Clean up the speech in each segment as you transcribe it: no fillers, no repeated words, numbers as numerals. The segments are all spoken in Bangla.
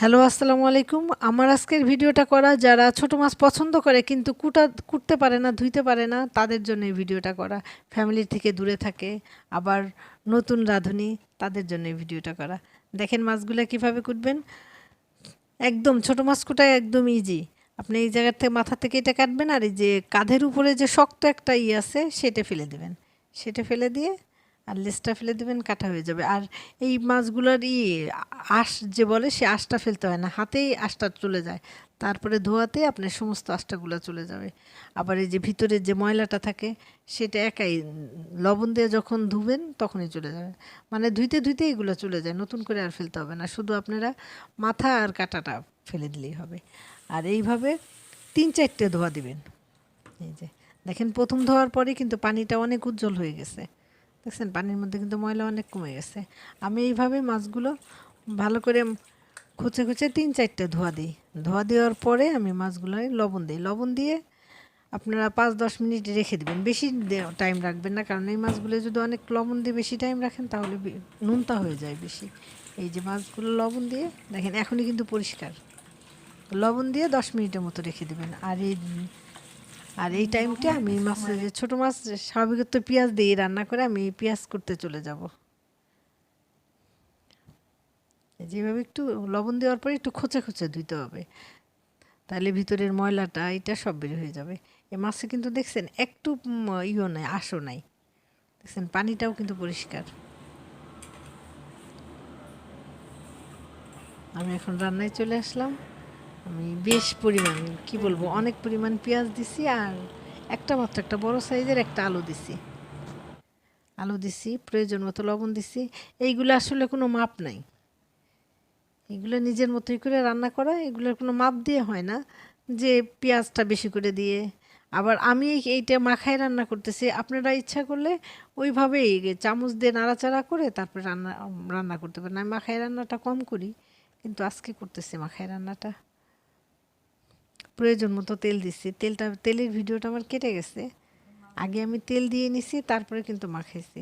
হ্যালো, আসসালামু আলাইকুম। আমার আজকের ভিডিওটা করা যারা ছোট মাছ পছন্দ করে কিন্তু কুটতে পারে না, ধুইতে পারে না, তাদের জন্য এই ভিডিওটা করা। ফ্যামিলি থেকে দূরে থাকে, আবার নতুন রাঁধুনি, তাদের জন্য এই ভিডিওটা করা। দেখেন মাছগুলা কিভাবে কুটবেন। একদম ছোট মাছ কুটা একদম ইজি। আপনি এই জায়গা থেকে মাথা থেকে এটা কাটবেন, আর এই যে কাঁধের উপরে যে শক্ত একটা আছে সেটা ফেলে দেবেন। সেটা ফেলে দিয়ে আর লেজটা ফেলে দেবেন, কাটা হয়ে যাবে। আর এই মাছগুলোর আঁশ যে বলে, সে আঁশটা ফেলতে হয় না, হাতেই আঁশটা চলে যায়। তারপরে ধোয়াতে আপনার সমস্ত আঁশটাগুলো চলে যাবে। আবার এই যে ভিতরের যে ময়লাটা থাকে সেটা একাই লবণ দিয়ে যখন ধুবেন তখনই চলে যাবে। মানে ধুইতে ধুইতে এগুলো চলে যায়, নতুন করে আর ফেলতে হবে না, শুধু আপনারা মাথা আর কাঁটাটা ফেলে দিলেই হবে। আর এইভাবে ৩-৪টে ধোয়া দিবেন। এই যে দেখেন, প্রথম ধোয়ার পরে কিন্তু পানিটা অনেক উজ্জ্বল হয়ে গেছে। দেখছেন, পানির মধ্যে কিন্তু ময়লা অনেক কমে গেছে। আমি এইভাবে মাছগুলো ভালো করে খুঁচে খুঁচে ৩-৪টে ধোয়া দিই। ধোয়া দেওয়ার পরে আমি মাছগুলোয় লবণ দিই। লবণ দিয়ে আপনারা ৫-১০ মিনিট রেখে দেবেন। বেশি টাইম রাখবেন না, কারণ এই মাছগুলো যদি অনেক লবণ দিয়ে বেশি টাইম রাখেন তাহলে নোনতা হয়ে যায় বেশি। এই যে মাছগুলো লবণ দিয়ে দেখেন এখনই কিন্তু পরিষ্কার। লবণ দিয়ে ১০ মিনিটের মতো রেখে দেবেন। আর এই টাইমটা আমি মাছের যে ছোটো মাছ স্বাভাবিক তো পেঁয়াজ দিয়ে রান্না করে, আমি পেঁয়াজ করতে চলে যাব। যেভাবে একটু লবণ দেওয়ার পরে একটু খোঁচা খোঁচা ধুইতে হবে, তাহলে ভিতরের ময়লাটা এটা সব বের হয়ে যাবে। এ মাছে কিন্তু দেখছেন একটু ইও নাই, আঁশও নাই। দেখছেন পানিটাও কিন্তু পরিষ্কার। আমি এখন রান্নায় চলে আসলাম। আমি বেশ পরিমাণ, কি বলবো, অনেক পরিমাণ পেঁয়াজ দিছি, আর একটা মাত্র একটা বড় সাইজের একটা আলু দিছি। প্রয়োজন মতো লবণ দিছি। এইগুলো আসলে কোনো মাপ নাই, এগুলো নিজের মতোই করে রান্না করা, এগুলোর কোনো মাপ দিয়ে হয় না যে পেঁয়াজটা বেশি করে দিয়ে। আবার আমি এইটা মাখায় রান্না করতেছি, আপনারা ইচ্ছা করলে ওইভাবেই চামচ দিয়ে নাড়াচাড়া করে তারপর রান্না রান্না করতে পারেন। আমি মাখায় রান্নাটা কম করি, কিন্তু আজকে করতেছি মাখায় রান্নাটা। প্রয়োজন মতো তেল দিচ্ছি, তেলের ভিডিওটা আমার কেটে গেছে। আগে আমি তেল দিয়ে নিছি, তারপরে কিন্তু মাখাইছি।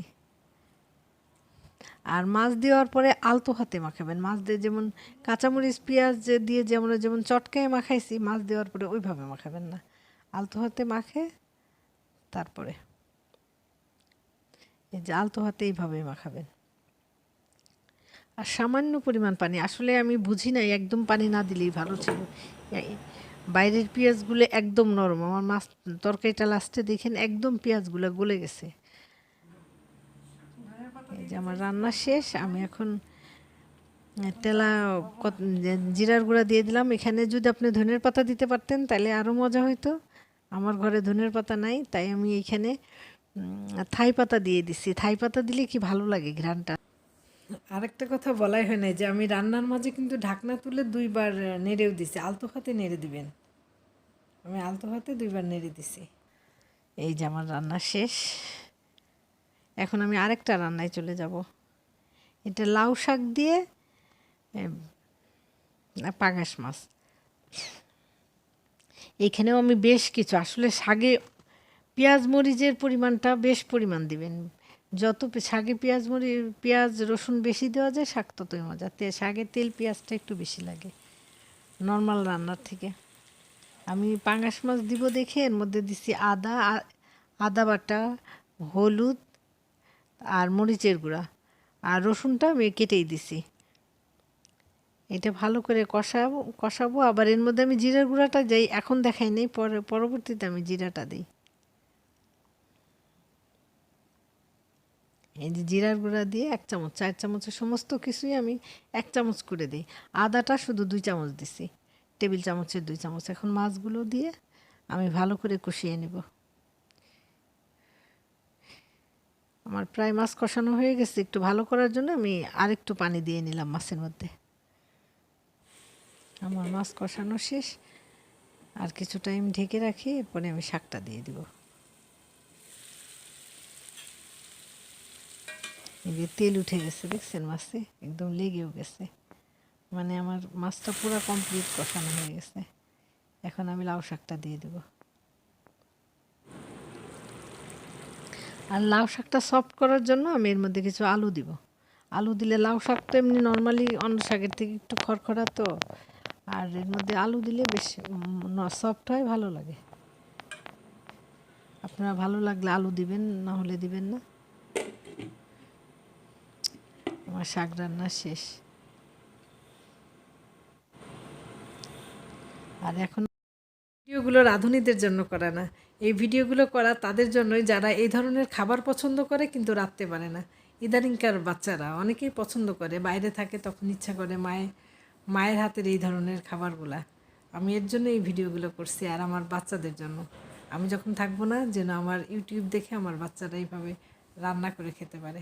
আর মাছ দেওয়ার পরে আলতো হাতে মাখাবেন। মাছ দিয়ে যেমন কাঁচামরিচ পেঁয়াজ দিয়ে যেমন যেমন চটকায় মাখাইছি, মাছ দেওয়ার পরে ওইভাবে মাখাবেন না, আলতো হাতে মাখে তারপরে। এই যে আলতো হাতে এইভাবে মাখাবেন। আর সামান্য পরিমাণ পানি, আসলে আমি বুঝি নাই, একদম পানি না দিলেই ভালো ছিল। বাইরের পেঁয়াজগুলো একদম নরম, আমার মাছ তরকারিটা লাস্টে দেখেন একদম পেঁয়াজগুলো গলে গেছে। এই যে আমার রান্না শেষ, আমি এখন তেলা জিরার গুঁড়া দিয়ে দিলাম। এখানে যদি আপনি ধনের পাতা দিতে পারতেন তাহলে আরও মজা হইতো। আমার ঘরে ধনের পাতা নাই, তাই আমি এইখানে থাই পাতা দিয়ে দিছি। থাই পাতা দিলে কি ভালো লাগে ঘ্রাণটা। আরেকটা কথা বলাই হয় নাই যে আমি রান্নার মাঝে কিন্তু ঢাকনা তুলে ২ বার নেড়েও দিছি। আলতো হাতে নেড়ে দিবেন। আমি আলতো হাতে ২ বার নেড়ে দিছি। এই যে আমার রান্না শেষ। এখন আমি আরেকটা রান্নায় চলে যাব। এটা লাউ শাক দিয়ে পাঙাশ মাছ। এখানেও আমি বেশ কিছু, আসলে শাকে পেঁয়াজ মরিচের পরিমাণটা বেশ পরিমাণ দিবেন। যত শাকে পেঁয়াজ রসুন বেশি দেওয়া যায়, শাক ততই মজা। শাকে তেল পেঁয়াজটা একটু বেশি লাগে নর্মাল রান্নার থেকে। আমি পাঙাশ মাছ দিব দেখে এর মধ্যে দিছি আদা বাটা, হলুদ আর মরিচের গুঁড়া, আর রসুনটা আমি কেটেই দিছি। এটা ভালো করে কষাবো। আবার এর মধ্যে আমি জিরার গুঁড়াটা যাই এখন দেখাই নেই, পরবর্তীতে আমি জিরাটা দিই। এই যে জিরার গুঁড়া দিয়ে ১ চামচ, ৪ চামচের সমস্ত কিছুই আমি ১ চামচ করে দিই। আদাটা শুধু ২ চামচ দিছি, টেবিল চামচের ২ চামচ। এখন মাছগুলো দিয়ে আমি ভালো করে কষিয়ে নেব। আমার প্রায় মাছ কষানো হয়ে গেছে। একটু ভালো করার জন্য আমি আরেকটু পানি দিয়ে নিলাম মাছের মধ্যে। আমার মাছ কষানো শেষ। আর কিছু টাইম ঢেকে রাখি, এরপরে আমি শাকটা দিয়ে দিব। এই যে তেল উঠে গেছে, দেখছেন মাছে একদম লেগেও গেছে। মানে আমার মাছটা পুরো কমপ্লিট কষানো হয়ে গেছে। এখন আমি লাউ শাকটা দিয়ে দেব। আর লাউ শাকটা সফট করার জন্য আমি এর মধ্যে কিছু আলু দিব। আলু দিলে লাউ শাক তো এমনি নর্মালি অন্য শাকের থেকে একটু খড়খড়া তো, আর এর মধ্যে আলু দিলে বেশ সফট হয়, ভালো লাগে। আপনারা ভালো লাগলে আলু দিবেন, না হলে দিবেন না। আমার শাক রান্না শেষ। আর এখন ভিডিওগুলো রাঁধুনিদের জন্য করা না, এই ভিডিওগুলো করা তাদের জন্যই যারা এই ধরনের খাবার পছন্দ করে কিন্তু রাঁধতে পারে না। ইদানিংকার বাচ্চারা অনেকেই পছন্দ করে, বাইরে থাকে তখন ইচ্ছা করে মায়ের হাতের এই ধরনের খাবারগুলা। আমি এর জন্য এই ভিডিওগুলো করছি, আর আমার বাচ্চাদের জন্য। আমি যখন থাকবো না, যেন আমার ইউটিউব দেখে আমার বাচ্চারা এইভাবে রান্না করে খেতে পারে।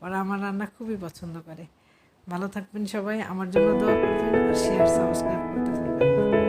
ওরা আমার রান্না খুবই পছন্দ করে। ভালো থাকবেন সবাই, আমার জন্য দোয়া করবেন, আর শেয়ার সাবস্ক্রাইব করতে ভুলবেন না।